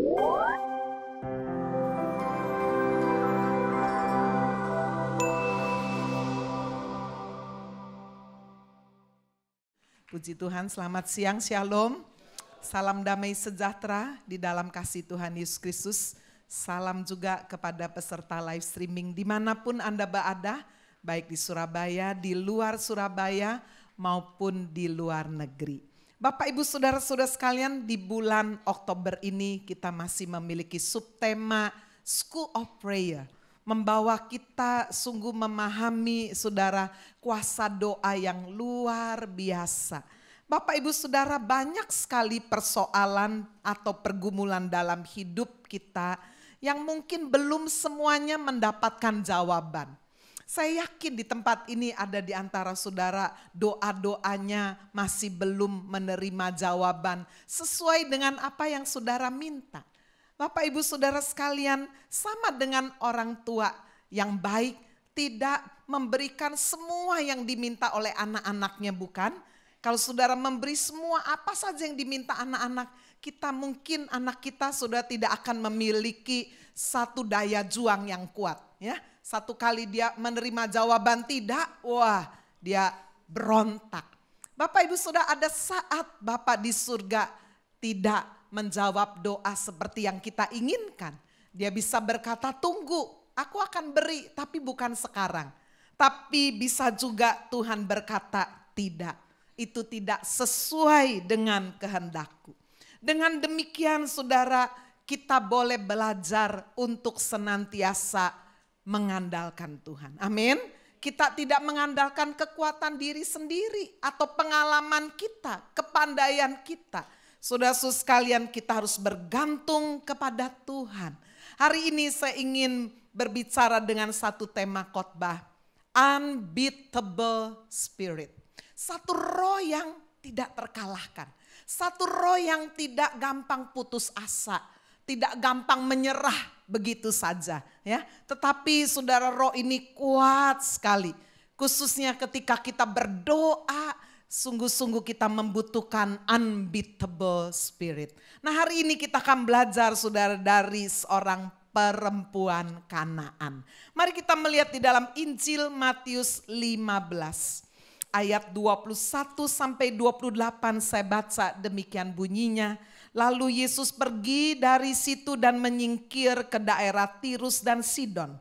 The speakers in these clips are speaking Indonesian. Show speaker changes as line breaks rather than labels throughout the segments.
Puji Tuhan, selamat siang, shalom. Salam damai sejahtera di dalam kasih Tuhan Yesus Kristus. Salam juga kepada peserta live streaming dimanapun Anda berada, baik di Surabaya, di luar Surabaya, maupun di luar negeri. Bapak, Ibu, Saudara-saudara sekalian, di bulan Oktober ini kita masih memiliki subtema School of Prayer. Membawa kita sungguh memahami saudara kuasa doa yang luar biasa. Bapak Ibu Saudara, banyak sekali persoalan atau pergumulan dalam hidup kita yang mungkin belum semuanya mendapatkan jawaban. Saya yakin di tempat ini ada di antara saudara doa-doanya masih belum menerima jawaban sesuai dengan apa yang saudara minta. Bapak Ibu Saudara sekalian, sama dengan orang tua yang baik tidak memberikan semua yang diminta oleh anak-anaknya, bukan? Kalau saudara memberi semua apa saja yang diminta anak-anak, kita mungkin anak kita sudah tidak akan memiliki satu daya juang yang kuat. Ya, satu kali dia menerima jawaban tidak, wah dia berontak. Bapak Ibu Saudara, ada saat Bapak di surga tidak menjawab doa seperti yang kita inginkan. Dia bisa berkata, tunggu, aku akan beri, tapi bukan sekarang. Tapi bisa juga Tuhan berkata, tidak, itu tidak sesuai dengan kehendakku. Dengan demikian saudara, kita boleh belajar untuk senantiasa mengandalkan Tuhan. Amin. Kita tidak mengandalkan kekuatan diri sendiri atau pengalaman kita, kepandaian kita. Saudara-saudara sekalian, kita harus bergantung kepada Tuhan. Hari ini saya ingin berbicara dengan satu tema khotbah, unbeatable spirit. Satu roh yang tidak terkalahkan. Satu roh yang tidak gampang putus asa, tidak gampang menyerah begitu saja, ya. Tetapi saudara, roh ini kuat sekali. Khususnya ketika kita berdoa, sungguh-sungguh kita membutuhkan unbeatable spirit. Nah, hari ini kita akan belajar saudara dari seorang perempuan Kanaan. Mari kita melihat di dalam Injil Matius 15 ayat 21 sampai 28, saya baca demikian bunyinya. Lalu Yesus pergi dari situ dan menyingkir ke daerah Tirus dan Sidon.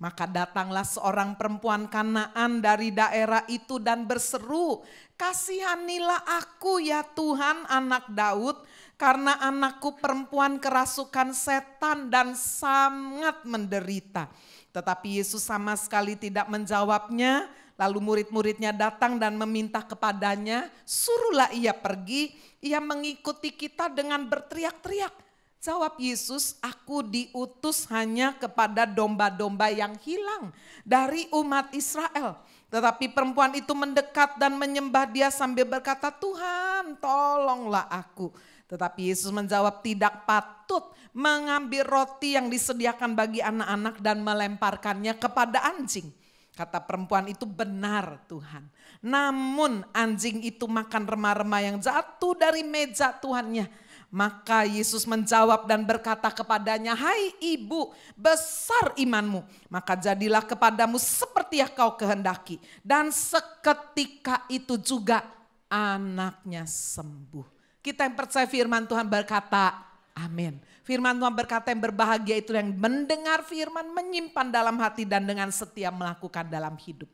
Maka datanglah seorang perempuan Kanaan dari daerah itu dan berseru, kasihanilah aku ya Tuhan anak Daud, karena anakku perempuan kerasukan setan dan sangat menderita. Tetapi Yesus sama sekali tidak menjawabnya. Lalu murid-muridnya datang dan meminta kepadanya, suruhlah ia pergi, ia mengikuti kita dengan berteriak-teriak. Jawab Yesus, aku diutus hanya kepada domba-domba yang hilang dari umat Israel. Tetapi perempuan itu mendekat dan menyembah dia sambil berkata, Tuhan tolonglah aku. Tetapi Yesus menjawab, tidak patut mengambil roti yang disediakan bagi anak-anak dan melemparkannya kepada anjing. Kata perempuan itu, benar Tuhan. Namun anjing itu makan remah-remah yang jatuh dari meja tuannya. Maka Yesus menjawab dan berkata kepadanya, hai ibu, besar imanmu. Maka jadilah kepadamu seperti yang kau kehendaki. Dan seketika itu juga anaknya sembuh. Kita yang percaya firman Tuhan berkata, amin. Firman Tuhan berkata yang berbahagia itu yang mendengar firman, menyimpan dalam hati dan dengan setia melakukan dalam hidup.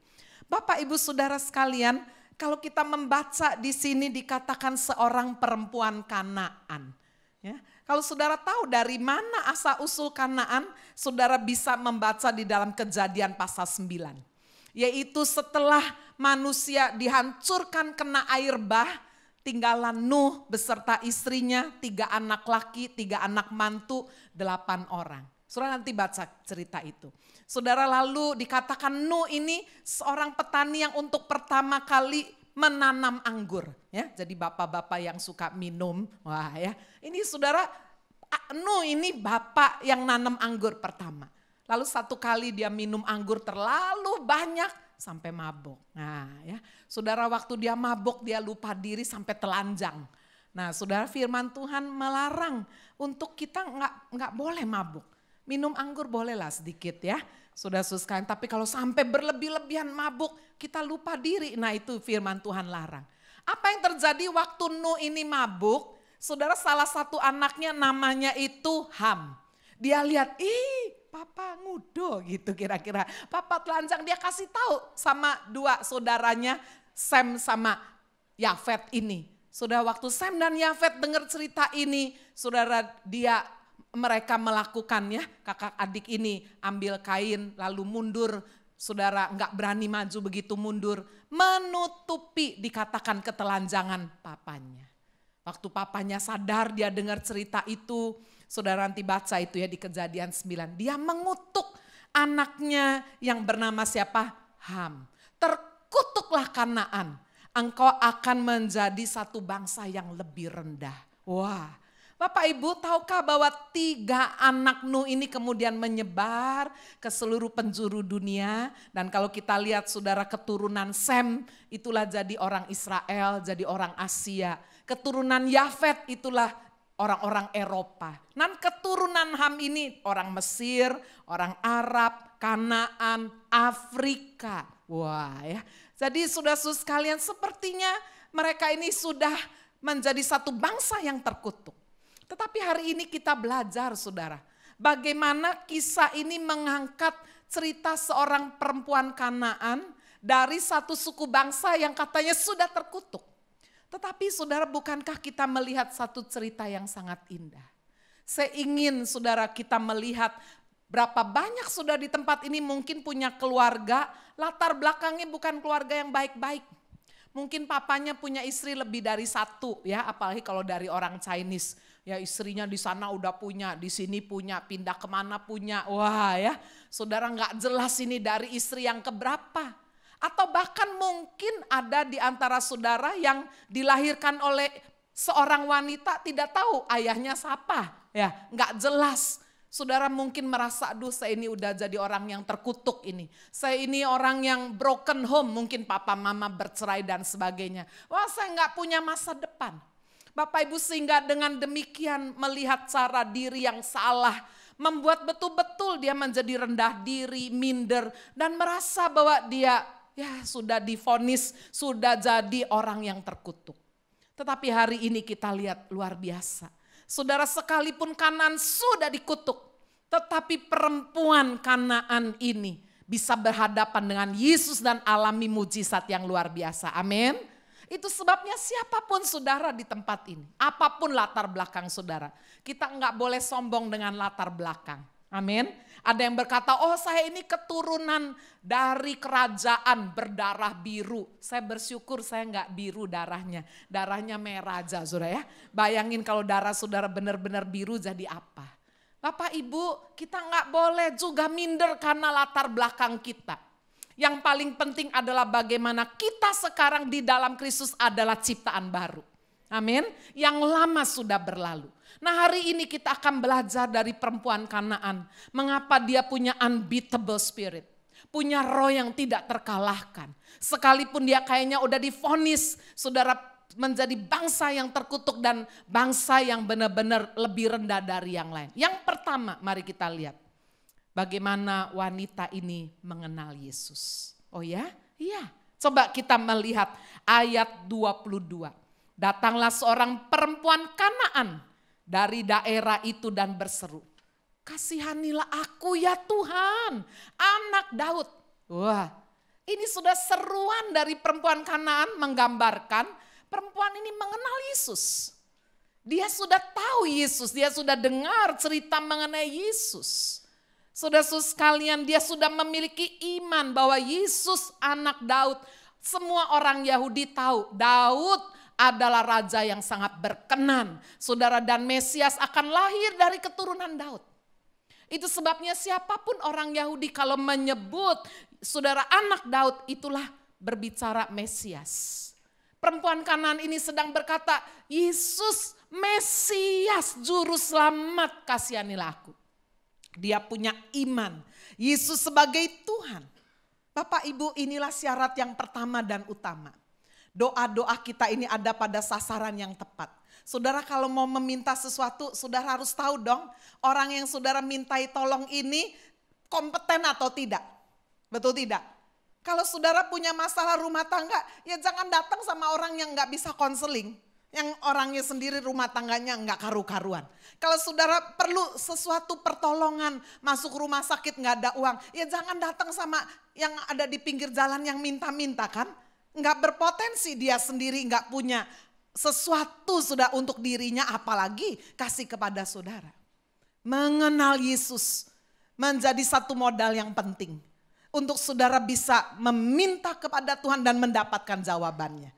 Bapak Ibu Saudara sekalian, kalau kita membaca di sini dikatakan seorang perempuan Kanaan. Ya, kalau saudara tahu dari mana asal usul Kanaan, saudara bisa membaca di dalam Kejadian pasal 9. Yaitu setelah manusia dihancurkan kena air bah, tinggallah Nuh beserta istrinya, 3 anak laki, 3 anak mantu, 8 orang. Saudara nanti baca cerita itu. Saudara, lalu dikatakan Nuh ini seorang petani yang untuk pertama kali menanam anggur. Ya, jadi bapak-bapak yang suka minum, wah ya. Ini saudara, Nuh ini bapak yang nanam anggur pertama. Lalu satu kali dia minum anggur terlalu banyak, sampai mabuk. Nah ya, saudara, waktu dia mabuk dia lupa diri sampai telanjang. Nah, saudara, firman Tuhan melarang untuk kita nggak boleh mabuk. Minum anggur bolehlah sedikit ya, saudara-saudara sekalian. Tapi kalau sampai berlebih-lebihan mabuk, kita lupa diri. Nah, itu firman Tuhan larang. Apa yang terjadi waktu Nuh ini mabuk? Saudara, salah satu anaknya namanya itu Ham. Dia lihat, papa ngudo gitu kira-kira. Papa telanjang, dia kasih tahu sama dua saudaranya, Sem sama Yafet ini. Saudara, waktu Sem dan Yafet dengar cerita ini, saudara, mereka melakukan ya, kakak adik ini ambil kain lalu mundur. Saudara, enggak berani maju, begitu mundur, menutupi dikatakan ketelanjangan papanya. Waktu papanya sadar, dia dengar cerita itu, saudara nanti baca itu ya di Kejadian 9. Dia mengutuk anaknya yang bernama siapa? Ham. Terkutuklah Kanaan, engkau akan menjadi satu bangsa yang lebih rendah. Wah, Bapak Ibu tahukah bahwa 3 anak Nuh ini kemudian menyebar ke seluruh penjuru dunia. Dan kalau kita lihat saudara, keturunan Sem itulah jadi orang Israel, jadi orang Asia. Keturunan Yafet itulah orang-orang Eropa. Dan keturunan Ham ini orang Mesir, orang Arab, Kanaan, Afrika. Wah ya. Jadi saudara-saudara sekalian, sepertinya mereka ini sudah menjadi satu bangsa yang terkutuk. Tetapi hari ini kita belajar saudara, bagaimana kisah ini mengangkat cerita seorang perempuan Kanaan dari satu suku bangsa yang katanya sudah terkutuk. Tetapi saudara, bukankah kita melihat satu cerita yang sangat indah? Saya ingin saudara kita melihat berapa banyak saudara di tempat ini mungkin punya keluarga, latar belakangnya bukan keluarga yang baik-baik. Mungkin papanya punya istri lebih dari 1 ya, apalagi kalau dari orang Chinese. Ya istrinya di sana udah punya, di sini punya, pindah kemana punya. Wah ya, saudara nggak jelas ini dari istri yang keberapa. Atau bahkan mungkin ada di antara saudara yang dilahirkan oleh seorang wanita tidak tahu ayahnya siapa. Ya, nggak jelas. Saudara mungkin merasa, aduh saya ini udah jadi orang yang terkutuk ini. Saya ini orang yang broken home, mungkin papa mama bercerai dan sebagainya. Wah saya nggak punya masa depan. Bapak Ibu, sehingga dengan demikian melihat cara diri yang salah, membuat betul-betul dia menjadi rendah diri, minder, dan merasa bahwa dia ya sudah divonis, sudah jadi orang yang terkutuk. Tetapi hari ini kita lihat luar biasa. Saudara, sekalipun Kanaan sudah dikutuk, tetapi perempuan Kanaan ini bisa berhadapan dengan Yesus dan alami mujizat yang luar biasa. Amin. Itu sebabnya siapapun saudara di tempat ini, apapun latar belakang saudara, kita enggak boleh sombong dengan latar belakang. Amin. Ada yang berkata, oh saya ini keturunan dari kerajaan berdarah biru. Saya bersyukur saya enggak biru darahnya. Darahnya merah aja saudara ya. Bayangin kalau darah saudara benar-benar biru jadi apa. Bapak Ibu, kita enggak boleh juga minder karena latar belakang kita. Yang paling penting adalah bagaimana kita sekarang di dalam Kristus adalah ciptaan baru. Amin. Yang lama sudah berlalu. Nah hari ini kita akan belajar dari perempuan Kanaan. Mengapa dia punya unbeatable spirit. Punya roh yang tidak terkalahkan. Sekalipun dia kayaknya udah divonis, saudara, menjadi bangsa yang terkutuk dan bangsa yang benar-benar lebih rendah dari yang lain. Yang pertama mari kita lihat. Bagaimana wanita ini mengenal Yesus. Oh ya? Iya. Coba kita melihat ayat 22. Datanglah seorang perempuan Kanaan dari daerah itu dan berseru, kasihanilah aku ya Tuhan, anak Daud. Wah, ini sudah seruan dari perempuan Kanaan menggambarkan perempuan ini mengenal Yesus. Dia sudah tahu Yesus, dia sudah dengar cerita mengenai Yesus. Saudara-saudara sekalian, dia sudah memiliki iman bahwa Yesus anak Daud. Semua orang Yahudi tahu Daud adalah raja yang sangat berkenan. Saudara, dan Mesias akan lahir dari keturunan Daud. Itu sebabnya siapapun orang Yahudi kalau menyebut saudara anak Daud itulah berbicara Mesias. Perempuan Kanaan ini sedang berkata, Yesus Mesias juru selamat, kasihanilah aku. Dia punya iman Yesus sebagai Tuhan. Bapak Ibu, inilah syarat yang pertama dan utama. Doa-doa kita ini ada pada sasaran yang tepat. Saudara kalau mau meminta sesuatu, saudara harus tahu dong orang yang saudara mintai tolong ini kompeten atau tidak. Betul tidak? Kalau saudara punya masalah rumah tangga, ya jangan datang sama orang yang gak bisa konseling. Yang orangnya sendiri rumah tangganya gak karu-karuan. Kalau saudara perlu sesuatu pertolongan, masuk rumah sakit gak ada uang, ya jangan datang sama yang ada di pinggir jalan yang minta-minta kan. Gak berpotensi, dia sendiri gak punya sesuatu sudah untuk dirinya, apalagi kasih kepada saudara. Mengenal Yesus menjadi satu modal yang penting untuk saudara bisa meminta kepada Tuhan dan mendapatkan jawabannya.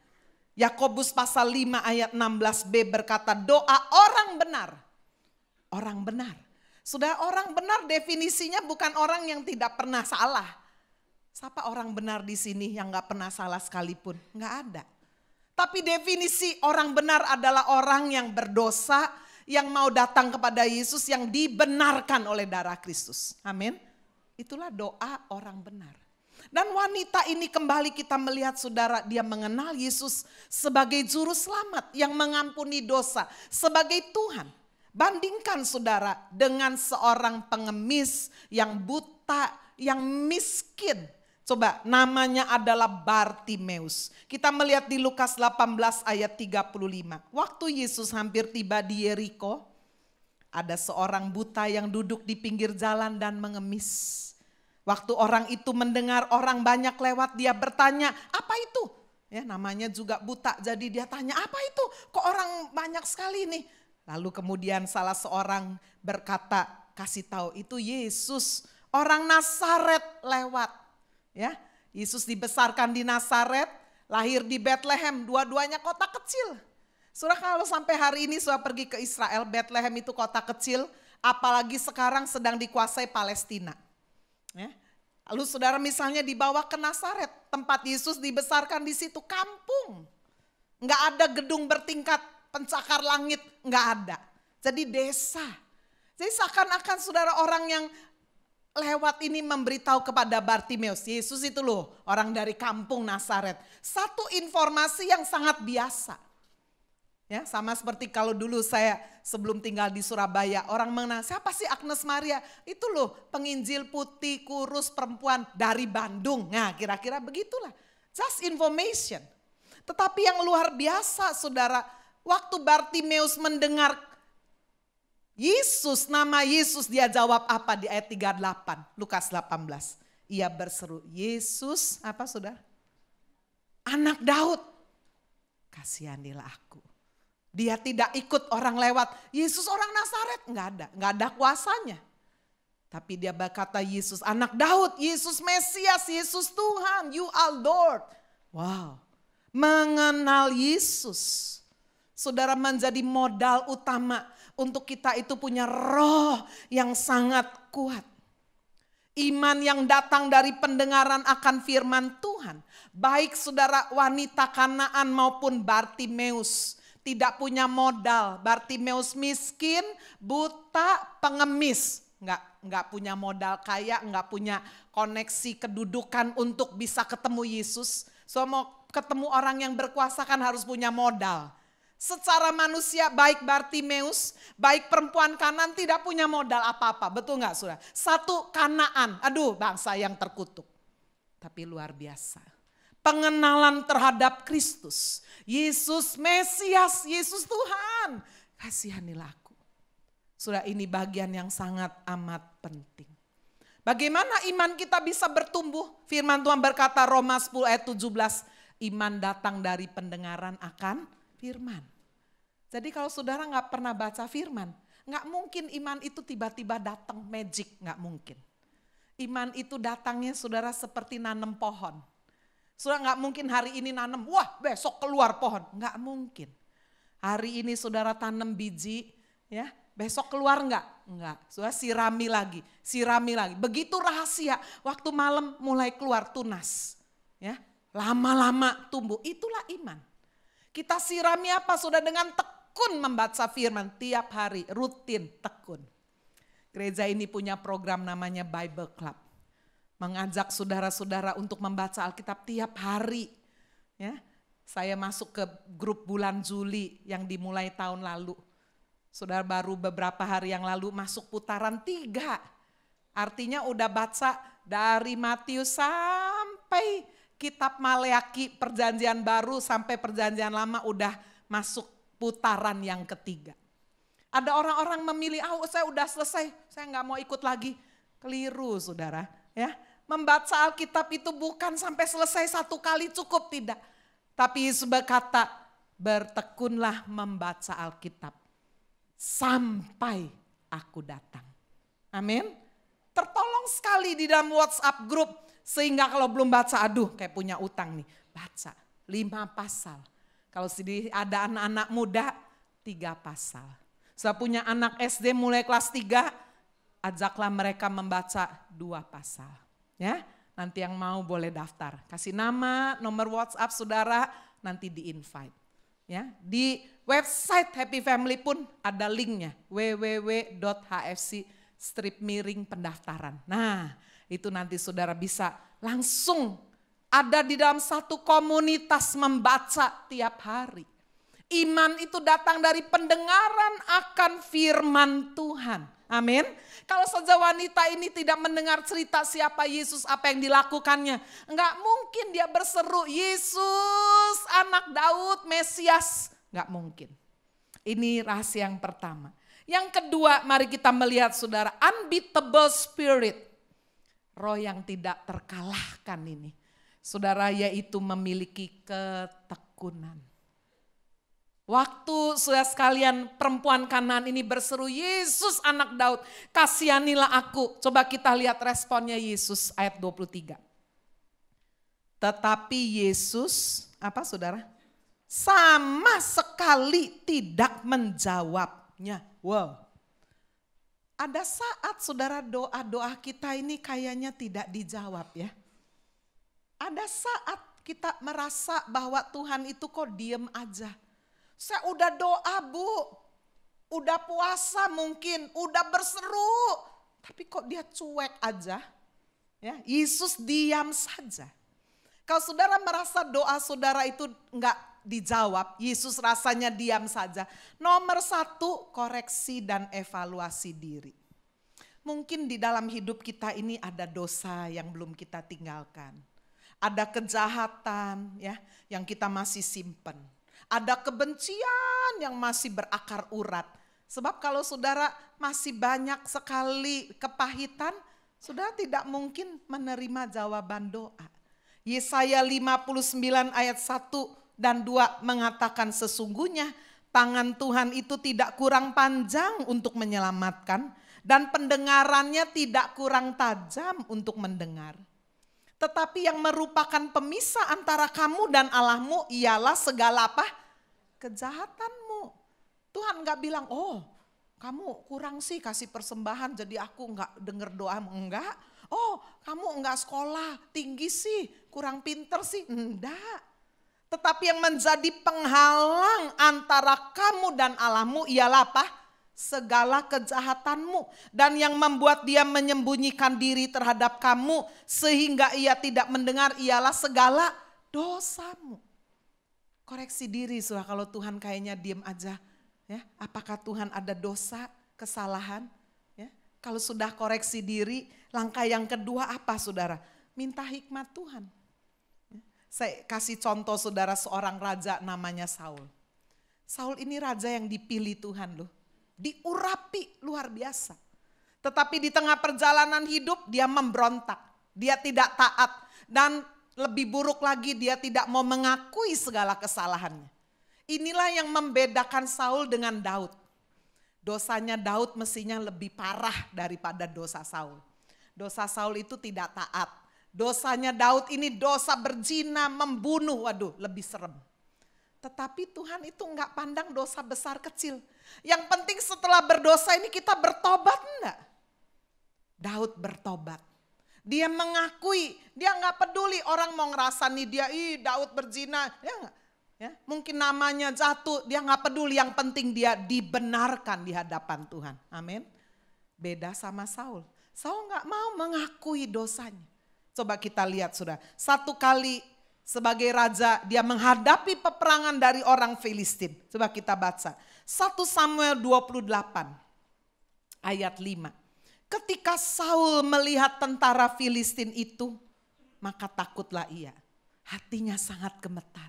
Yakobus pasal 5 ayat 16b berkata, doa orang benar. Orang benar. Saudara, orang benar definisinya bukan orang yang tidak pernah salah. Siapa orang benar di sini yang gak pernah salah sekalipun? Gak ada. Tapi definisi orang benar adalah orang yang berdosa, yang mau datang kepada Yesus, yang dibenarkan oleh darah Kristus. Amin. Itulah doa orang benar. Dan wanita ini kembali kita melihat saudara, dia mengenal Yesus sebagai juru selamat yang mengampuni dosa, sebagai Tuhan. Bandingkan saudara dengan seorang pengemis yang buta, yang miskin. Coba, namanya adalah Bartimeus. Kita melihat di Lukas 18 ayat 35. Waktu Yesus hampir tiba di Yeriko, ada seorang buta yang duduk di pinggir jalan dan mengemis. Waktu orang itu mendengar orang banyak lewat, dia bertanya, apa itu? Ya, namanya juga buta, jadi dia tanya, apa itu? Kok orang banyak sekali nih? Lalu kemudian salah seorang berkata, kasih tahu itu Yesus, orang Nazaret lewat. Ya, Yesus dibesarkan di Nazaret, lahir di Bethlehem, dua-duanya kota kecil. Saudara, kalau sampai hari ini saudara pergi ke Israel, Bethlehem itu kota kecil, apalagi sekarang sedang dikuasai Palestina. Ya. Lalu saudara misalnya dibawa ke Nazaret, tempat Yesus dibesarkan di situ, kampung. Enggak ada gedung bertingkat pencakar langit, enggak ada. Jadi desa. Jadi seakan-akan saudara orang yang lewat ini memberitahu kepada Bartimeus, Yesus itu loh orang dari kampung Nazaret. Satu informasi yang sangat biasa. Ya, sama seperti kalau dulu saya sebelum tinggal di Surabaya, orang mengenal siapa sih Agnes Maria? Itu loh penginjil putih, kurus, perempuan dari Bandung. Nah, kira-kira begitulah. Just information. Tetapi yang luar biasa saudara, waktu Bartimeus mendengar Yesus, nama Yesus, dia jawab apa di ayat 38, Lukas 18. Ia berseru, Yesus apa saudara? Anak Daud, kasihanilah aku. Dia tidak ikut orang lewat, Yesus orang Nazaret, enggak ada kuasanya. Tapi dia berkata Yesus anak Daud, Yesus Mesias, Yesus Tuhan, you are Lord. Wow, mengenal Yesus. Saudara menjadi modal utama untuk kita itu punya roh yang sangat kuat. Iman yang datang dari pendengaran akan firman Tuhan. Baik saudara wanita Kanaan maupun Bartimeus tidak punya modal. Bartimeus miskin, buta, pengemis. Enggak punya modal kaya, enggak punya koneksi kedudukan untuk bisa ketemu Yesus. So mau ketemu orang yang berkuasa kan harus punya modal. Secara manusia baik Bartimeus, baik perempuan Kanaan tidak punya modal apa-apa. Betul gak saudara? Satu Kanaan, aduh bangsa yang terkutuk. Tapi luar biasa. Pengenalan terhadap Kristus. Yesus Mesias, Yesus Tuhan. Kasihanilah aku. Saudara, ini bagian yang sangat amat penting. Bagaimana iman kita bisa bertumbuh? Firman Tuhan berkata Roma 10 ayat 17. Iman datang dari pendengaran akan firman. Jadi kalau saudara gak pernah baca firman, gak mungkin iman itu tiba-tiba datang magic, gak mungkin. Iman itu datangnya saudara seperti nanam pohon. Saudara gak mungkin hari ini nanam, wah besok keluar pohon, gak mungkin. Hari ini saudara tanam biji, ya besok keluar enggak? Enggak, saudara sirami lagi. Begitu rahasia, waktu malam mulai keluar tunas. Ya, lama-lama tumbuh, itulah iman. Kita sirami apa? Sudah dengan tekun membaca firman tiap hari, rutin, tekun. Gereja ini punya program namanya Bible Club. Mengajak saudara-saudara untuk membaca Alkitab tiap hari. Ya, Saya masuk ke grup bulan Juli yang dimulai tahun lalu. Saudara, baru beberapa hari yang lalu masuk putaran 3. Artinya udah baca dari Matius sampai kitab Maleakhi, perjanjian baru sampai perjanjian lama udah masuk putaran yang ketiga. Ada orang-orang memilih, saya udah selesai, saya nggak mau ikut lagi. Keliru saudara, ya. Membaca Alkitab itu bukan sampai selesai 1 kali cukup, tidak. Tapi Yesus berkata, bertekunlah membaca Alkitab sampai aku datang. Amin. Tertolong sekali di dalam WhatsApp grup, sehingga kalau belum baca, aduh kayak punya utang nih. Baca 5 pasal. Kalau ada anak-anak muda, 3 pasal. Saya punya anak SD mulai kelas 3, ajaklah mereka membaca 2 pasal. Ya, nanti yang mau boleh daftar. Kasih nama, nomor WhatsApp saudara, nanti di-invite. Ya, di website Happy Family pun ada linknya, www.hfc/pendaftaran. Nah, itu nanti saudara bisa langsung ada di dalam satu komunitas membaca tiap hari. Iman itu datang dari pendengaran akan firman Tuhan. Amin. Kalau saja wanita ini tidak mendengar cerita siapa Yesus, apa yang dilakukannya, enggak mungkin dia berseru, Yesus anak Daud, Mesias. Enggak mungkin. Ini rahasia yang pertama. Yang kedua, mari kita melihat saudara, unbeatable spirit. Roh yang tidak terkalahkan ini. Saudara, yaitu memiliki ketekunan. Waktu saudara sekalian perempuan Kanaan ini berseru, Yesus anak Daud, kasihanilah aku. Coba kita lihat responnya Yesus ayat 23. Tetapi Yesus, apa saudara? Sama sekali tidak menjawabnya. Wow. Ada saat saudara doa-doa kita ini kayaknya tidak dijawab ya. Ada saat kita merasa bahwa Tuhan itu kok diem aja. Saya udah doa bu, udah puasa mungkin, udah berseru, tapi kok dia cuek aja. Ya, Yesus diam saja. Kalau saudara merasa doa saudara itu enggak dijawab, Yesus rasanya diam saja. Nomor 1, koreksi dan evaluasi diri. Mungkin di dalam hidup kita ini ada dosa yang belum kita tinggalkan. Ada kejahatan ya yang kita masih simpen. Ada kebencian yang masih berakar urat. Sebab kalau saudara masih banyak sekali kepahitan, saudara tidak mungkin menerima jawaban doa. Yesaya 59 ayat 1 dan 2 mengatakan sesungguhnya tangan Tuhan itu tidak kurang panjang untuk menyelamatkan dan pendengarannya tidak kurang tajam untuk mendengar. Tetapi yang merupakan pemisah antara kamu dan Allahmu ialah segala apa? Kejahatanmu. Tuhan gak bilang, oh kamu kurang sih kasih persembahan jadi aku gak denger doamu. Enggak. Oh kamu enggak sekolah tinggi sih, kurang pinter sih. Enggak. Tetapi yang menjadi penghalang antara kamu dan Allahmu ialah apa? Segala kejahatanmu. Dan yang membuat dia menyembunyikan diri terhadap kamu sehingga ia tidak mendengar ialah segala dosamu. Koreksi diri saudara, kalau Tuhan kayaknya diem aja. Ya, apakah Tuhan ada dosa, kesalahan? Ya, kalau sudah koreksi diri, langkah yang kedua apa saudara? Minta hikmat Tuhan. Ya, saya kasih contoh saudara, seorang raja namanya Saul. Saul ini raja yang dipilih Tuhan loh. Diurapi luar biasa. Tetapi di tengah perjalanan hidup dia memberontak. Dia tidak taat dan lebih buruk lagi dia tidak mau mengakui segala kesalahannya. Inilah yang membedakan Saul dengan Daud. Dosanya Daud mestinya lebih parah daripada dosa Saul. Dosa Saul itu tidak taat. Dosanya Daud ini dosa berzina, membunuh, waduh lebih serem. Tetapi Tuhan itu enggak pandang dosa besar kecil. Yang penting setelah berdosa ini kita bertobat enggak? Daud bertobat. Dia mengakui, dia enggak peduli orang mau ngerasani dia, Daud berzina, ya enggak? Ya, mungkin namanya jatuh, dia enggak peduli, yang penting dia dibenarkan di hadapan Tuhan. Amin. Beda sama Saul. Saul enggak mau mengakui dosanya. Coba kita lihat sudah, 1 kali sebagai raja, dia menghadapi peperangan dari orang Filistin. Coba kita baca 1 Samuel 28 ayat 5. Ketika Saul melihat tentara Filistin itu, maka takutlah ia. Hatinya sangat gemetar.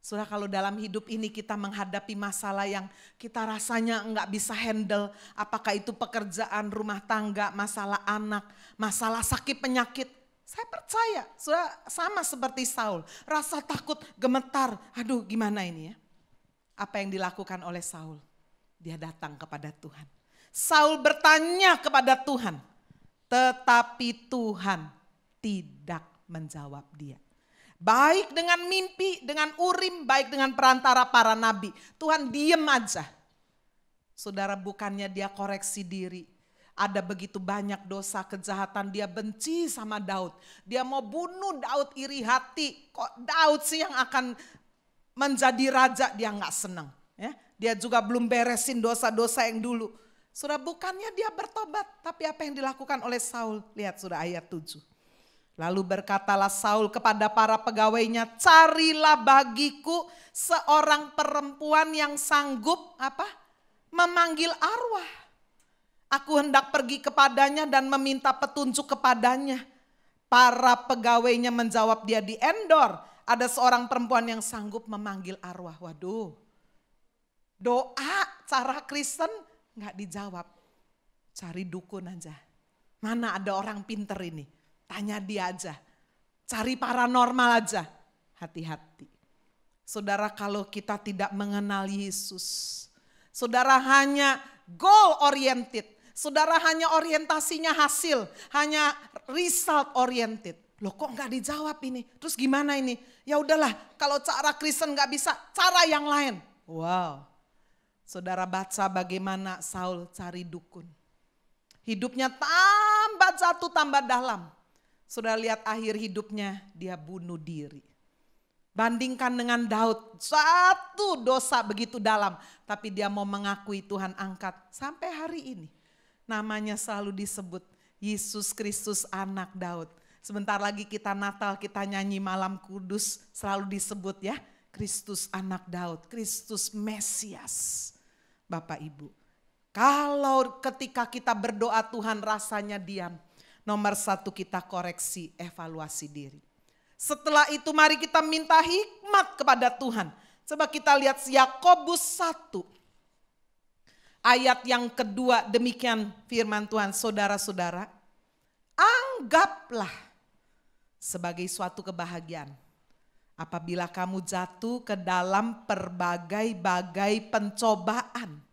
Saudara, kalau dalam hidup ini kita menghadapi masalah yang kita rasanya enggak bisa handle. Apakah itu pekerjaan, rumah tangga, masalah anak, masalah sakit penyakit. Saya percaya, saudara, sama seperti Saul. Rasa takut, gemetar, aduh gimana ini ya. Apa yang dilakukan oleh Saul? Dia datang kepada Tuhan. Saul bertanya kepada Tuhan. Tetapi Tuhan tidak menjawab dia. Baik dengan mimpi, dengan urim, baik dengan perantara para nabi. Tuhan diem aja. Saudara, bukannya dia koreksi diri. Ada begitu banyak dosa, kejahatan, dia benci sama Daud. Dia mau bunuh Daud, iri hati. Kok Daud sih yang akan menjadi raja, dia gak senang. Ya, dia juga belum beresin dosa-dosa yang dulu. Saudara, bukannya dia bertobat, tapi apa yang dilakukan oleh Saul? Lihat sudah ayat 7. Lalu berkatalah Saul kepada para pegawainya, carilah bagiku seorang perempuan yang sanggup memanggil arwah. Aku hendak pergi kepadanya dan meminta petunjuk kepadanya. Para pegawainya menjawab dia di Endor, ada seorang perempuan yang sanggup memanggil arwah. Waduh, doa cara Kristen gak dijawab. Cari dukun aja. Mana ada orang pinter ini? Tanya dia aja, cari paranormal aja, hati-hati. Saudara, kalau kita tidak mengenal Yesus, saudara hanya goal oriented, saudara hanya orientasinya hasil, hanya result oriented. Loh kok gak dijawab ini, terus gimana ini? Ya udahlah, kalau cara Kristen gak bisa, cara yang lain. Wow, saudara baca bagaimana Saul cari dukun. Hidupnya tambah jatuh, tambah dalam. Saudara lihat akhir hidupnya, dia bunuh diri. Bandingkan dengan Daud, satu dosa begitu dalam, tapi dia mau mengakui Tuhan angkat sampai hari ini. Namanya selalu disebut Yesus Kristus anak Daud. Sebentar lagi kita Natal, kita nyanyi malam kudus, selalu disebut ya, Kristus anak Daud, Kristus Mesias. Bapak Ibu, kalau ketika kita berdoa Tuhan rasanya diam, nomor 1 kita koreksi, evaluasi diri. Setelah itu mari kita minta hikmat kepada Tuhan. Coba kita lihat Yakobus 1. Ayat yang kedua, demikian firman Tuhan, saudara-saudara. Anggaplah sebagai suatu kebahagiaan apabila kamu jatuh ke dalam berbagai-bagai pencobaan.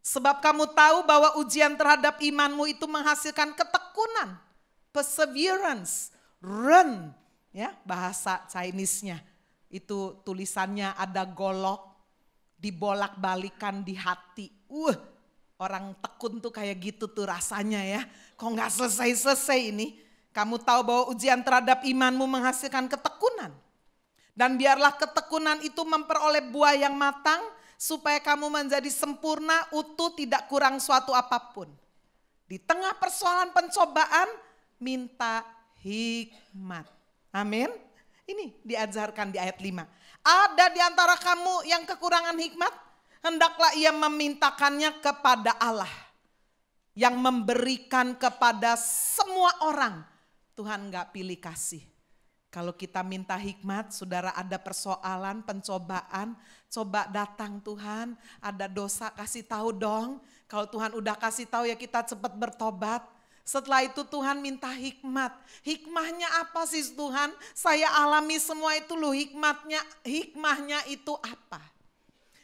Sebab kamu tahu bahwa ujian terhadap imanmu itu menghasilkan ketekunan, perseverance, run, ya bahasa Chinese-nya. Itu tulisannya ada golok, dibolak-balikan di hati. Orang tekun tuh kayak gitu tuh rasanya ya. Kok gak selesai-selesai ini? Kamu tahu bahwa ujian terhadap imanmu menghasilkan ketekunan. Dan biarlah ketekunan itu memperoleh buah yang matang, supaya kamu menjadi sempurna, utuh, tidak kurang suatu apapun. Di tengah persoalan pencobaan, minta hikmat. Amin. Ini diajarkan di ayat 5. Ada di antara kamu yang kekurangan hikmat, hendaklah ia memintakannya kepada Allah. Yang memberikan kepada semua orang. Tuhan gak pilih kasih. Kalau kita minta hikmat, saudara ada persoalan, pencobaan, coba datang Tuhan, ada dosa kasih tahu dong. Kalau Tuhan udah kasih tahu ya kita cepat bertobat. Setelah itu Tuhan minta hikmat. Hikmahnya apa sih Tuhan? Saya alami semua itu loh, hikmahnya itu apa?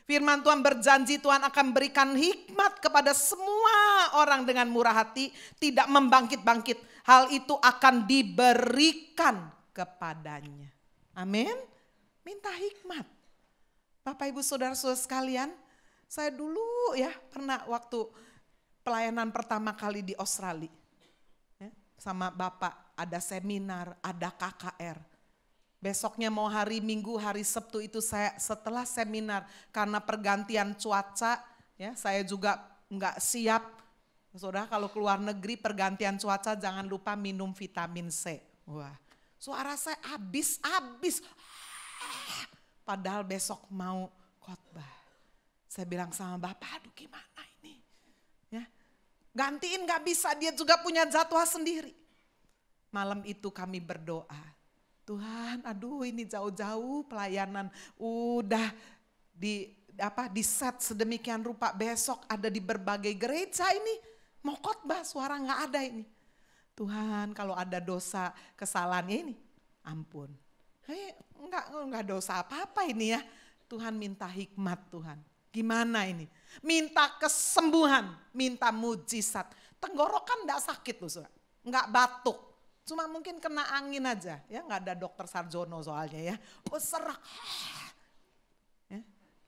Firman Tuhan berjanji Tuhan akan berikan hikmat kepada semua orang dengan murah hati, tidak membangkit-bangkit. Hal itu akan diberikan kepadanya. Amin. Minta hikmat. Bapak Ibu Saudara-saudara sekalian, saya dulu ya pernah waktu pelayanan pertama kali di Australia. Ya, sama Bapak ada seminar, ada KKR. Besoknya mau hari Minggu, hari Sabtu itu saya setelah seminar karena pergantian cuaca, ya saya juga enggak siap. Saudara kalau keluar negeri pergantian cuaca jangan lupa minum vitamin C. Wah, Suara saya habis. Padahal besok mau khotbah. Saya bilang sama Bapak, aduh gimana ini. Ya, gantiin gak bisa, dia juga punya jadwal sendiri. Malam itu kami berdoa. Tuhan, aduh ini jauh-jauh pelayanan. Udah di set sedemikian rupa, besok ada di berbagai gereja ini. Mau khotbah, suara gak ada ini. Tuhan, kalau ada dosa, kesalahannya ini, ampun. Enggak dosa apa-apa ini ya. Tuhan minta hikmat Tuhan. Gimana ini? Minta kesembuhan, minta mujizat. Tenggorokan enggak sakit loh, saudara. Enggak batuk. Cuma mungkin kena angin aja, ya enggak ada dokter Sarjono soalnya ya. Serak. Ya.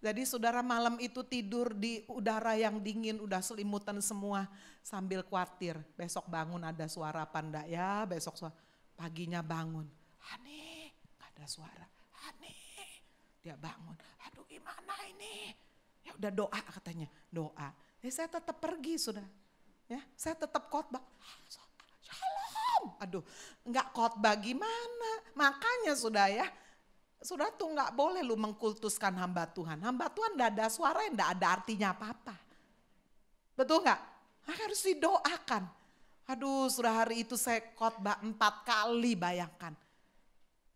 Jadi saudara malam itu tidur di udara yang dingin, udah selimutan semua sambil khawatir. Besok bangun ada suara apa enggak ya, besok paginya bangun. Hani, enggak ada suara. Hani, dia bangun. Aduh gimana ini? Ya udah doa katanya, doa. Ya saya tetap pergi sudah. Ya, saya tetap khotbah. Shalom. Aduh, enggak khotbah gimana? Makanya sudah ya. Sudah tuh enggak boleh lu mengkultuskan hamba Tuhan. Hamba Tuhan enggak ada suara, enggak ada artinya apa-apa. Betul enggak? Harus didoakan. Aduh, sudah hari itu saya khotbah 4 kali, bayangkan.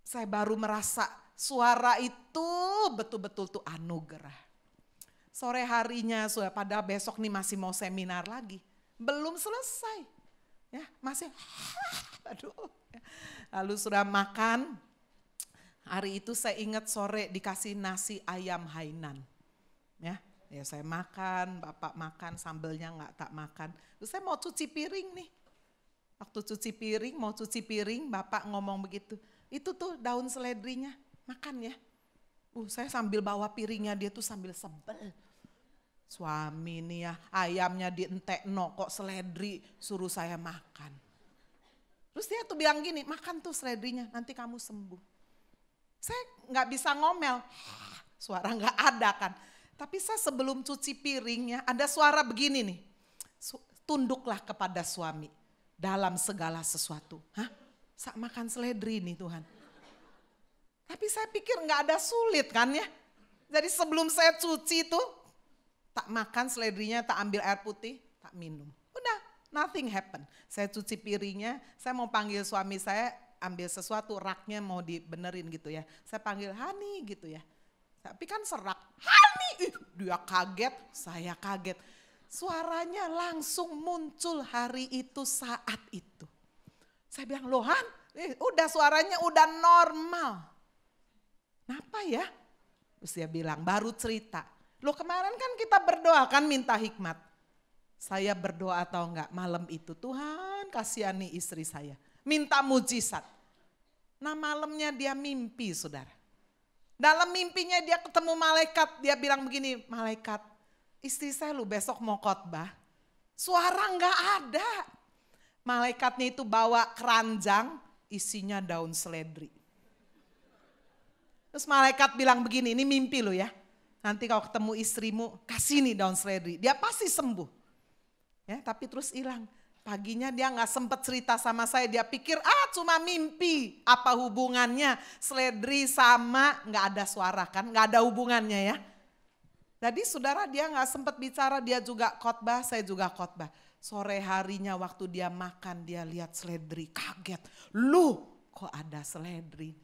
Saya baru merasa suara itu betul-betul tuh anugerah. Sore harinya sudah, padahal besok nih masih mau seminar lagi. Belum selesai. Ya, masih aduh. Lalu sudah makan. Hari itu saya ingat sore dikasih nasi ayam Hainan. Ya saya makan, Bapak makan, sambelnya enggak tak makan. Terus saya mau cuci piring nih. Waktu cuci piring, mau cuci piring, Bapak ngomong begitu. Itu tuh daun seledrinya, makan ya. Saya sambil bawa piringnya, dia tuh sambil sebel. Suami nih ya, ayamnya dientekno kok seledri suruh saya makan. Terus dia tuh bilang gini, makan tuh seledrinya nanti kamu sembuh. Saya gak bisa ngomel, suara gak ada kan. Tapi saya sebelum cuci piringnya ada suara begini nih. Tunduklah kepada suami dalam segala sesuatu. Saya makan seledri nih Tuhan. Tapi saya pikir gak ada sulit kan ya. Jadi sebelum saya cuci tuh, tak makan seledrinya, tak ambil air putih, tak minum. Udah, nothing happen. Saya cuci piringnya, saya mau panggil suami saya, ambil sesuatu, raknya mau dibenerin gitu ya. Saya panggil Hani gitu ya. Tapi kan serak, Hani, dia kaget, saya kaget. Suaranya langsung muncul hari itu, saat itu. Saya bilang, loh Han, udah suaranya udah normal. Kenapa ya? Terus dia bilang, baru cerita. Loh kemarin kan kita berdoa kan minta hikmat. Saya berdoa atau enggak malam itu, Tuhan kasihani istri saya. Minta mujizat. Nah malamnya dia mimpi saudara. Dalam mimpinya dia ketemu malaikat, dia bilang begini, malaikat istri saya lu besok mau khotbah. Suara enggak ada. Malaikatnya itu bawa keranjang isinya daun seledri. Terus malaikat bilang begini, ini mimpi lu ya. Nanti kalau ketemu istrimu, kasih nih daun seledri. Dia pasti sembuh. Ya, tapi terus hilang. Paginya dia gak sempet cerita sama saya. Dia pikir, cuma mimpi. Apa hubungannya seledri sama gak ada suara kan. Gak ada hubungannya ya. Jadi saudara dia gak sempet bicara. Dia juga khotbah, saya juga khotbah. Sore harinya waktu dia makan, dia lihat seledri. Kaget. Lu kok ada seledri?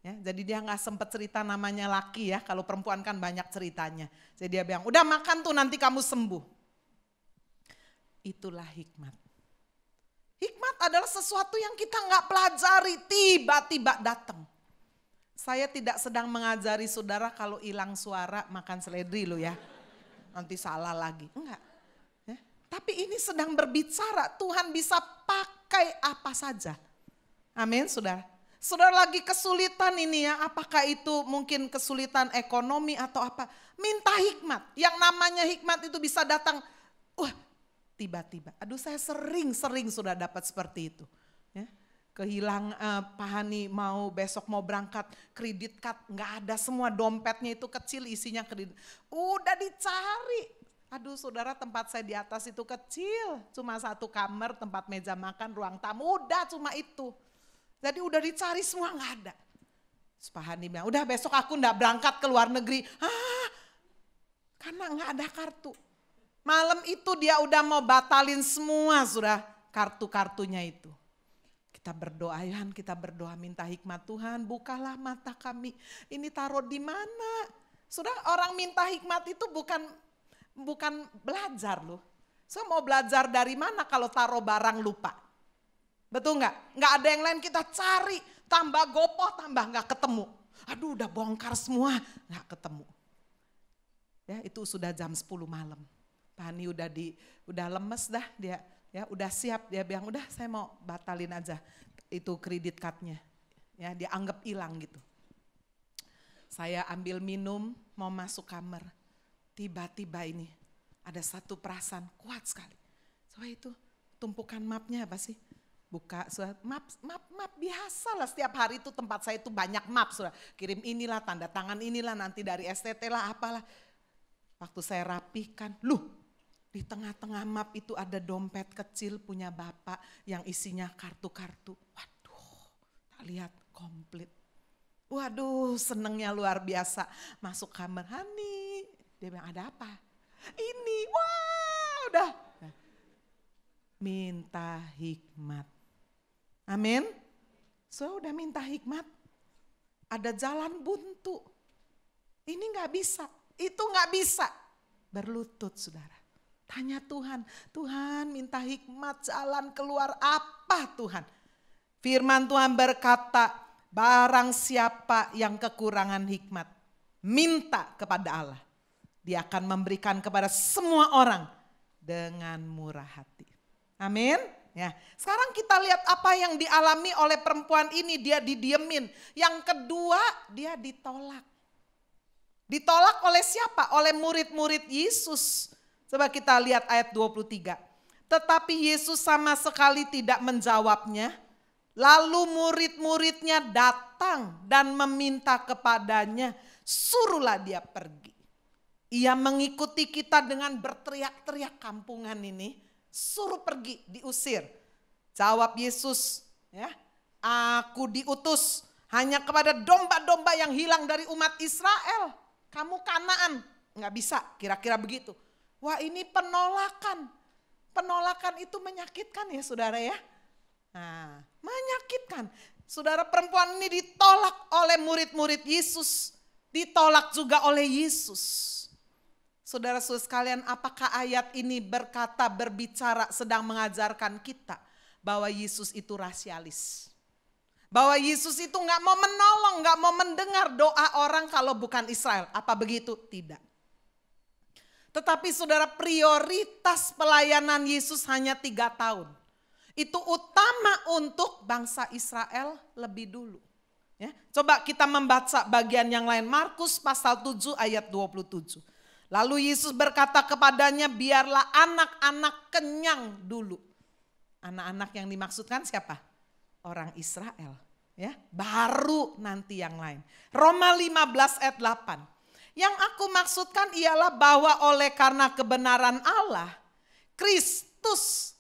Ya, jadi dia gak sempet cerita namanya laki ya, kalau perempuan kan banyak ceritanya. Jadi dia bilang, udah makan tuh nanti kamu sembuh. Itulah hikmat. Hikmat adalah sesuatu yang kita gak pelajari, tiba-tiba datang. Saya tidak sedang mengajari saudara kalau hilang suara makan seledri lo ya. Nanti salah lagi, enggak. Ya, tapi ini sedang berbicara, Tuhan bisa pakai apa saja. Amin saudara. Saudara lagi kesulitan ini ya, apakah itu mungkin kesulitan ekonomi atau apa. Minta hikmat, yang namanya hikmat itu bisa datang, tiba-tiba. Aduh saya sering sudah dapat seperti itu. Ya. Kehilang Pak Hani besok mau berangkat kredit card, gak ada semua dompetnya itu kecil isinya kredit. Udah dicari, aduh saudara tempat saya di atas itu kecil, cuma 1 kamar, tempat meja makan, ruang tamu, udah cuma itu. Jadi udah dicari semua nggak ada. Pak Hani bilang, udah besok aku nggak berangkat ke luar negeri. Karena nggak ada kartu. Malam itu dia udah mau batalin semua sudah kartu-kartunya itu. Kita berdoa, kita berdoa minta hikmat Tuhan, bukalah mata kami. Ini taruh di mana? Sudah orang minta hikmat itu bukan belajar loh. So mau belajar dari mana kalau taruh barang lupa? Betul nggak? Nggak ada yang lain kita cari, tambah gopoh, tambah nggak ketemu. Aduh udah bongkar semua, nggak ketemu. Ya itu sudah jam 10 malam. Pak Hani udah lemes dah dia, ya udah siap. Dia bilang udah saya mau batalin aja itu kredit cardnya. Ya dia anggap hilang gitu. Saya ambil minum, mau masuk kamar. Tiba-tiba ini ada satu perasaan kuat sekali. Soalnya itu tumpukan mapnya apa sih? Buka map biasa lah, setiap hari itu tempat saya itu banyak map, sudah kirim inilah, tanda tangan inilah, nanti dari STT lah apalah. Waktu saya rapikan, di tengah-tengah map itu ada dompet kecil punya bapak yang isinya kartu-kartu. Waduh, tak lihat komplit. Waduh, senengnya luar biasa. Masuk kamar, Hani, dia bilang ada apa? Ini, wah udah. Minta hikmat. Amin. So udah minta hikmat. Ada jalan buntu. Ini gak bisa, itu gak bisa. Berlutut saudara. Tanya Tuhan, Tuhan minta hikmat jalan keluar apa Tuhan? Firman Tuhan berkata, barang siapa yang kekurangan hikmat, minta kepada Allah. Dia akan memberikan kepada semua orang dengan murah hati. Amin. Ya, sekarang kita lihat apa yang dialami oleh perempuan ini, dia didiemin. Yang kedua, dia ditolak. Ditolak oleh siapa? Oleh murid-murid Yesus. Coba kita lihat ayat 23. Tetapi Yesus sama sekali tidak menjawabnya. Lalu murid-muridnya datang dan meminta kepadanya, suruhlah dia pergi. Ia mengikuti kita dengan berteriak-teriak kampungan ini. Suruh pergi, diusir. Jawab Yesus, ya, aku diutus hanya kepada domba-domba yang hilang dari umat Israel. Kamu Kanaan, nggak bisa, kira-kira begitu. Wah ini penolakan. Penolakan itu menyakitkan ya saudara ya. Nah, menyakitkan. Saudara, perempuan ini ditolak oleh murid-murid Yesus. Ditolak juga oleh Yesus. Saudara-saudara sekalian, apakah ayat ini berbicara, sedang mengajarkan kita bahwa Yesus itu rasialis? Bahwa Yesus itu gak mau menolong, gak mau mendengar doa orang kalau bukan Israel. Apa begitu? Tidak. Tetapi saudara, prioritas pelayanan Yesus hanya 3 tahun. Itu utama untuk bangsa Israel lebih dulu. Ya, coba kita membaca bagian yang lain. Markus pasal 7 ayat 27. Lalu Yesus berkata kepadanya, biarlah anak-anak kenyang dulu. Anak-anak yang dimaksudkan siapa? Orang Israel. Ya, baru nanti yang lain. Roma 15 ayat 8. Yang aku maksudkan ialah bahwa oleh karena kebenaran Allah, Kristus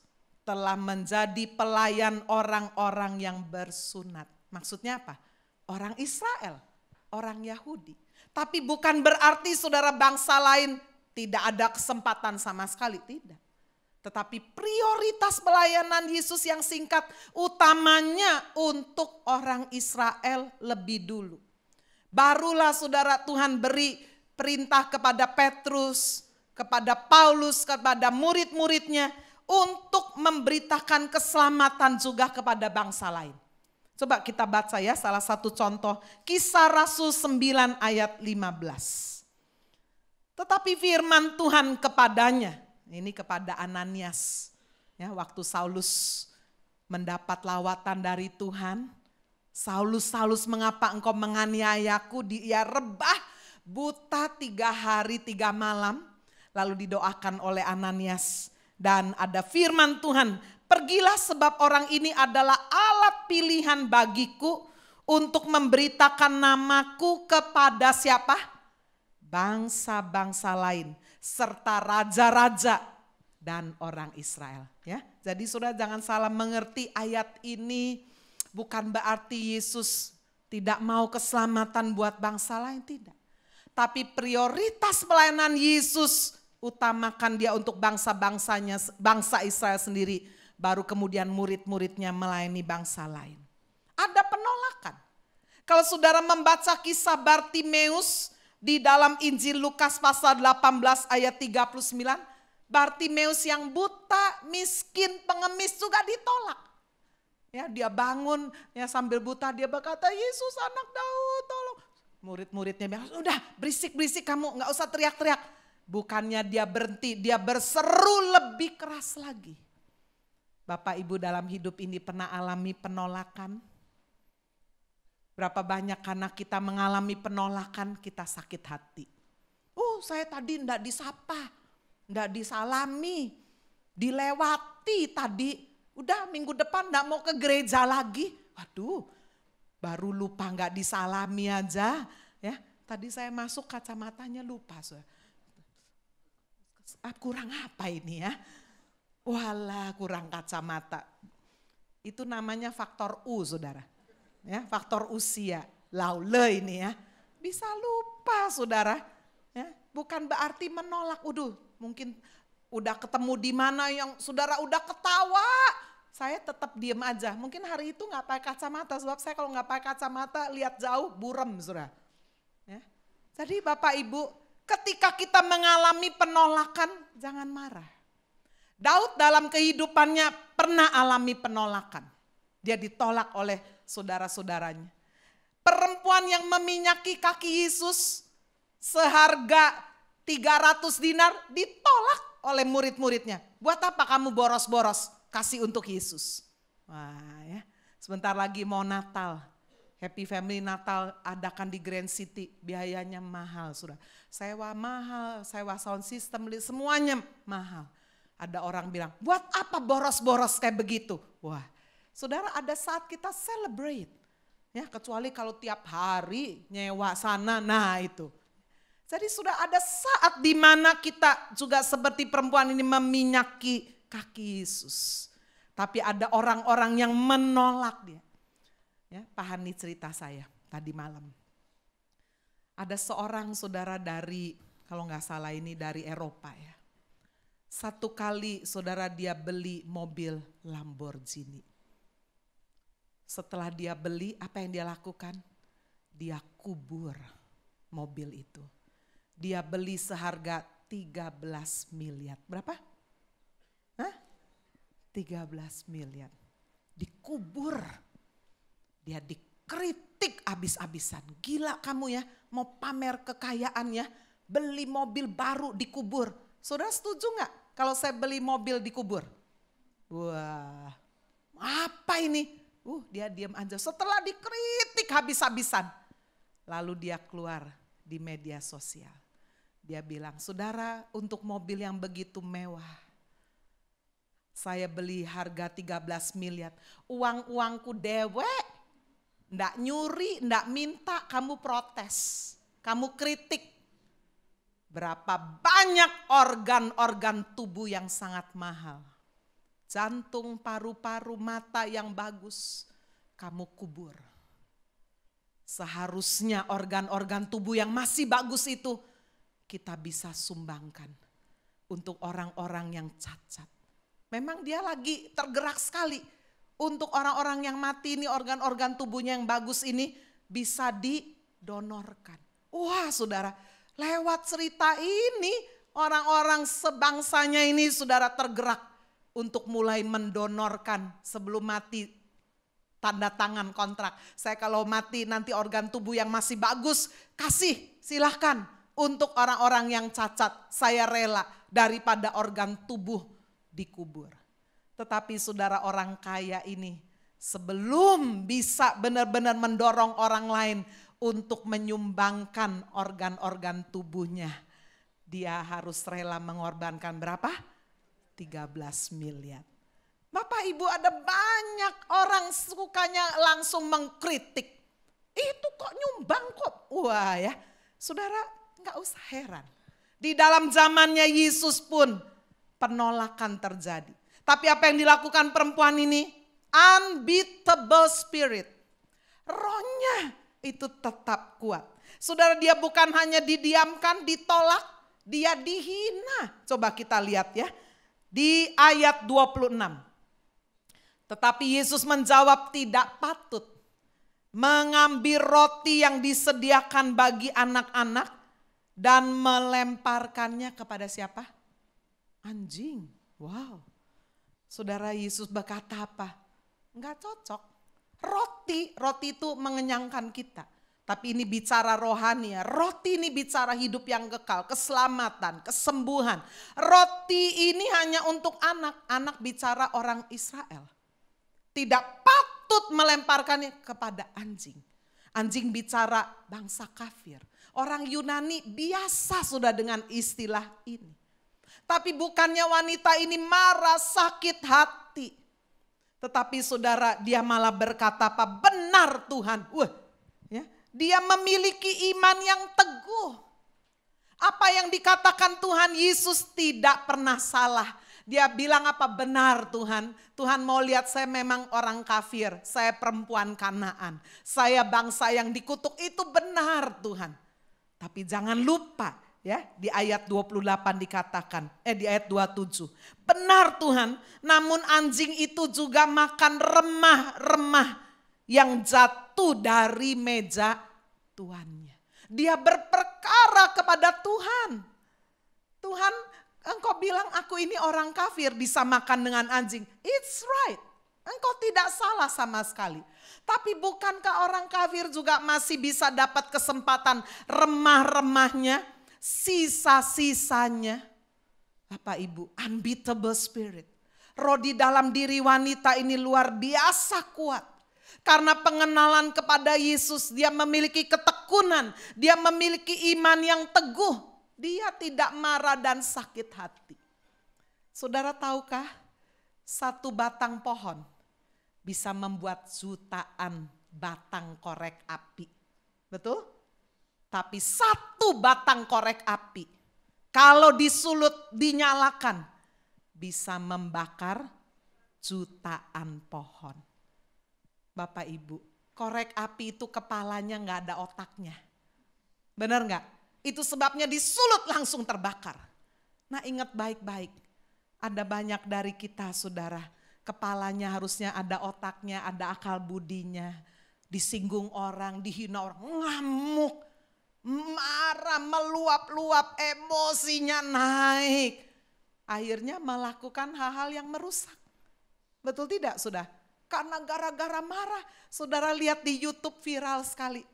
telah menjadi pelayan orang-orang yang bersunat. Maksudnya apa? Orang Israel, orang Yahudi. Tapi bukan berarti saudara bangsa lain tidak ada kesempatan sama sekali, tidak. Tetapi prioritas pelayanan Yesus yang singkat utamanya untuk orang Israel lebih dulu. Barulah saudara Tuhan beri perintah kepada Petrus, kepada Paulus, kepada murid-muridnya untuk memberitakan keselamatan juga kepada bangsa lain. Coba kita baca ya salah satu contoh, Kisah Rasul 9 ayat 15. Tetapi firman Tuhan kepadanya, ini kepada Ananias. Ya, waktu Saulus mendapat lawatan dari Tuhan, Saulus, mengapa engkau menganiayaku? Dia rebah buta 3 hari 3 malam, lalu didoakan oleh Ananias. Dan ada firman Tuhan, pergilah sebab orang ini adalah alat pilihan bagiku untuk memberitakan namaku kepada siapa? Bangsa-bangsa lain serta raja-raja dan orang Israel. Ya, jadi saudara jangan salah mengerti ayat ini Bukan berarti Yesus tidak mau keselamatan buat bangsa lain, tidak. Tapi prioritas pelayanan Yesus utamakan dia untuk bangsa-bangsanya, bangsa Israel sendiri. Baru kemudian murid-muridnya melayani bangsa lain. Ada penolakan. Kalau saudara membaca kisah Bartimeus di dalam Injil Lukas pasal 18 ayat 39. Bartimeus yang buta, miskin, pengemis juga ditolak. Ya, dia bangun ya sambil buta dia berkata, Yesus anak Daud tolong. Murid-muridnya bilang, udah berisik-berisik kamu gak usah teriak-teriak. Bukannya dia berhenti, dia berseru lebih keras lagi. Bapak Ibu dalam hidup ini pernah alami penolakan? Berapa banyak karena kita mengalami penolakan kita sakit hati. Saya tadi enggak disapa, enggak disalami, dilewati tadi. Udah minggu depan enggak mau ke gereja lagi. Waduh, baru lupa enggak disalami aja. Ya, tadi saya masuk kacamatanya lupa. Kurang apa ini ya? Walah, kurang kacamata. Itu namanya faktor U, saudara. Ya, faktor usia. Laule ini ya. Bisa lupa, saudara. Ya, bukan berarti menolak. Mungkin udah ketemu di mana yang saudara udah ketawa. Saya tetap diem aja. Mungkin hari itu nggak pakai kacamata. Sebab saya kalau nggak pakai kacamata lihat jauh burem, saudara. Ya. Jadi Bapak Ibu, ketika kita mengalami penolakan, jangan marah. Daud dalam kehidupannya pernah alami penolakan. Dia ditolak oleh saudara-saudaranya. Perempuan yang meminyaki kaki Yesus seharga 300 dinar ditolak oleh murid-muridnya. Buat apa kamu boros-boros kasih untuk Yesus? Wah ya, sebentar lagi mau Natal. Happy Family Natal adakan di Grand City, biayanya mahal sudah. Sewa mahal, sewa sound system, semuanya mahal. Ada orang bilang, buat apa boros-boros kayak begitu? Wah, saudara ada saat kita celebrate. Ya, kecuali kalau tiap hari nyewa sana, nah itu. Jadi sudah ada saat di mana kita juga seperti perempuan ini meminyaki kaki Yesus. Tapi ada orang-orang yang menolak dia. Ya, pahami cerita saya tadi malam. Ada seorang saudara dari, kalau nggak salah ini dari Eropa ya. Satu kali saudara dia beli mobil Lamborghini. Setelah dia beli, apa yang dia lakukan? Dia kubur mobil itu. Dia beli seharga 13 miliar. Berapa? 13 miliar. Dikubur. Dia dikritik abis-abisan. Gila kamu ya, mau pamer kekayaan ya. Beli mobil baru dikubur. Saudara setuju gak kalau saya beli mobil dikubur? Wah, apa ini? Dia diam aja. Setelah dikritik habis-habisan. Lalu dia keluar di media sosial. Dia bilang, saudara untuk mobil yang begitu mewah. Saya beli harga 13 miliar. Uang-uangku dewek. Nggak nyuri, nggak minta, kamu protes. Kamu kritik. Berapa banyak organ-organ tubuh yang sangat mahal. Jantung, paru-paru, mata yang bagus. Kamu kubur. Seharusnya organ-organ tubuh yang masih bagus itu kita bisa sumbangkan untuk orang-orang yang cacat. Memang dia lagi tergerak sekali untuk orang-orang yang mati ini, organ-organ tubuhnya yang bagus ini bisa didonorkan. Wah saudara, lewat cerita ini orang-orang sebangsanya ini saudara tergerak untuk mulai mendonorkan sebelum mati, tanda tangan kontrak. Saya kalau mati nanti organ tubuh yang masih bagus kasih, silahkan untuk orang-orang yang cacat. Saya rela daripada organ tubuh dikubur. Tetapi saudara orang kaya ini sebelum bisa benar-benar mendorong orang lain untuk menyumbangkan organ-organ tubuhnya, dia harus rela mengorbankan berapa? 13 miliar. Bapak Ibu, ada banyak orang sukanya langsung mengkritik. Itu kok nyumbang kok? Wah ya, saudara nggak usah heran. Di dalam zamannya Yesus pun penolakan terjadi. Tapi apa yang dilakukan perempuan ini? Unbeatable spirit. Rohnya itu tetap kuat. Saudara, dia bukan hanya didiamkan, ditolak, dia dihina. Coba kita lihat ya. Di ayat 26. Tetapi Yesus menjawab, tidak patut mengambil roti yang disediakan bagi anak-anak dan melemparkannya kepada siapa? Anjing. Wow. Saudara, Yesus berkata apa? Enggak cocok. Roti itu mengenyangkan kita. Tapi ini bicara rohani ya. Roti ini bicara hidup yang kekal, keselamatan, kesembuhan. Roti ini hanya untuk anak. Anak bicara orang Israel. Tidak patut melemparkannya kepada anjing. Anjing bicara bangsa kafir. Orang Yunani biasa sudah dengan istilah ini. Tapi bukannya wanita ini marah, sakit hati. Tetapi saudara, dia malah berkata apa? Benar Tuhan. Ya, dia memiliki iman yang teguh. Apa yang dikatakan Tuhan Yesus tidak pernah salah. Dia bilang apa? Benar Tuhan. Tuhan mau lihat saya memang orang kafir. Saya perempuan Kanaan. Saya bangsa yang dikutuk. Itu benar Tuhan. Tapi jangan lupa. Ya, di ayat 28 dikatakan, di ayat 27. Benar Tuhan, namun anjing itu juga makan remah-remah yang jatuh dari meja tuannya. Dia berperkara kepada Tuhan. Tuhan, engkau bilang aku ini orang kafir bisa makan dengan anjing. It's right. Engkau tidak salah sama sekali. Tapi bukankah orang kafir juga masih bisa dapat kesempatan remah-remahnya? Sisa-sisanya, Bapak Ibu, unbeatable spirit. Roh di dalam diri wanita ini luar biasa kuat. Karena pengenalan kepada Yesus, dia memiliki ketekunan, dia memiliki iman yang teguh. Dia tidak marah dan sakit hati. Saudara tahukah, satu batang pohon bisa membuat jutaan batang korek api. Betul? Tapi satu batang korek api, kalau disulut, dinyalakan, bisa membakar jutaan pohon. Bapak Ibu, korek api itu kepalanya gak ada otaknya. Benar gak? Itu sebabnya disulut langsung terbakar. Nah ingat baik-baik, ada banyak dari kita saudara, kepalanya harusnya ada otaknya, ada akal budinya. Disinggung orang, dihina orang, ngamuk. Marah, meluap-luap, emosinya naik. Akhirnya melakukan hal-hal yang merusak. Betul tidak sudah? Karena gara-gara marah. Saudara lihat di YouTube viral sekali.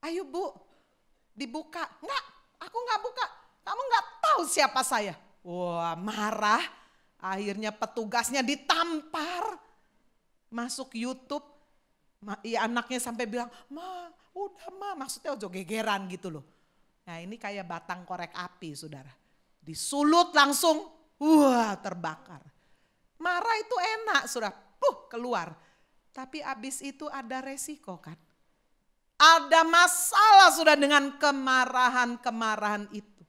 Ayo Bu, dibuka. Enggak, aku enggak buka. Kamu enggak tahu siapa saya. Wah marah. Akhirnya petugasnya ditampar. Masuk YouTube. Anaknya sampai bilang, udah maksudnya ojo gegeran gitu loh. Nah ini kayak batang korek api saudara. Disulut langsung, terbakar. Marah itu enak saudara, keluar. Tapi abis itu ada resiko kan. Ada masalah sudah dengan kemarahan itu.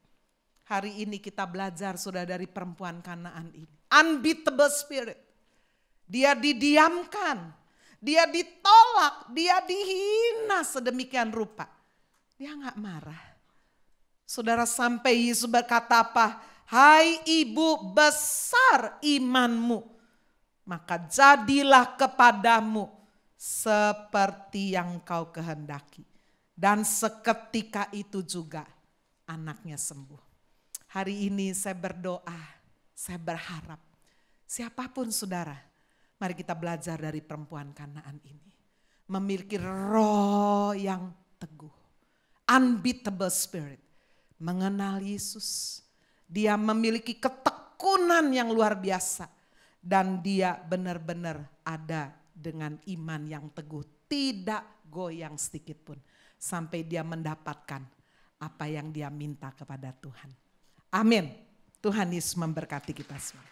Hari ini kita belajar sudah dari perempuan Kanaan ini. Unbeatable spirit. Dia didiamkan. Dia ditolak, dia dihina sedemikian rupa. Dia gak marah. Saudara sampai Yesus berkata apa? Hai ibu besar imanmu. Maka jadilah kepadamu seperti yang kau kehendaki. Dan seketika itu juga anaknya sembuh. Hari ini saya berdoa, saya berharap siapapun saudara. Mari kita belajar dari perempuan Kanaan ini. Memiliki roh yang teguh. Unbeatable spirit. Mengenal Yesus. Dia memiliki ketekunan yang luar biasa. Dan dia benar-benar ada dengan iman yang teguh. Tidak goyang sedikit pun. Sampai dia mendapatkan apa yang dia minta kepada Tuhan. Amin. Tuhan Yesus memberkati kita semua.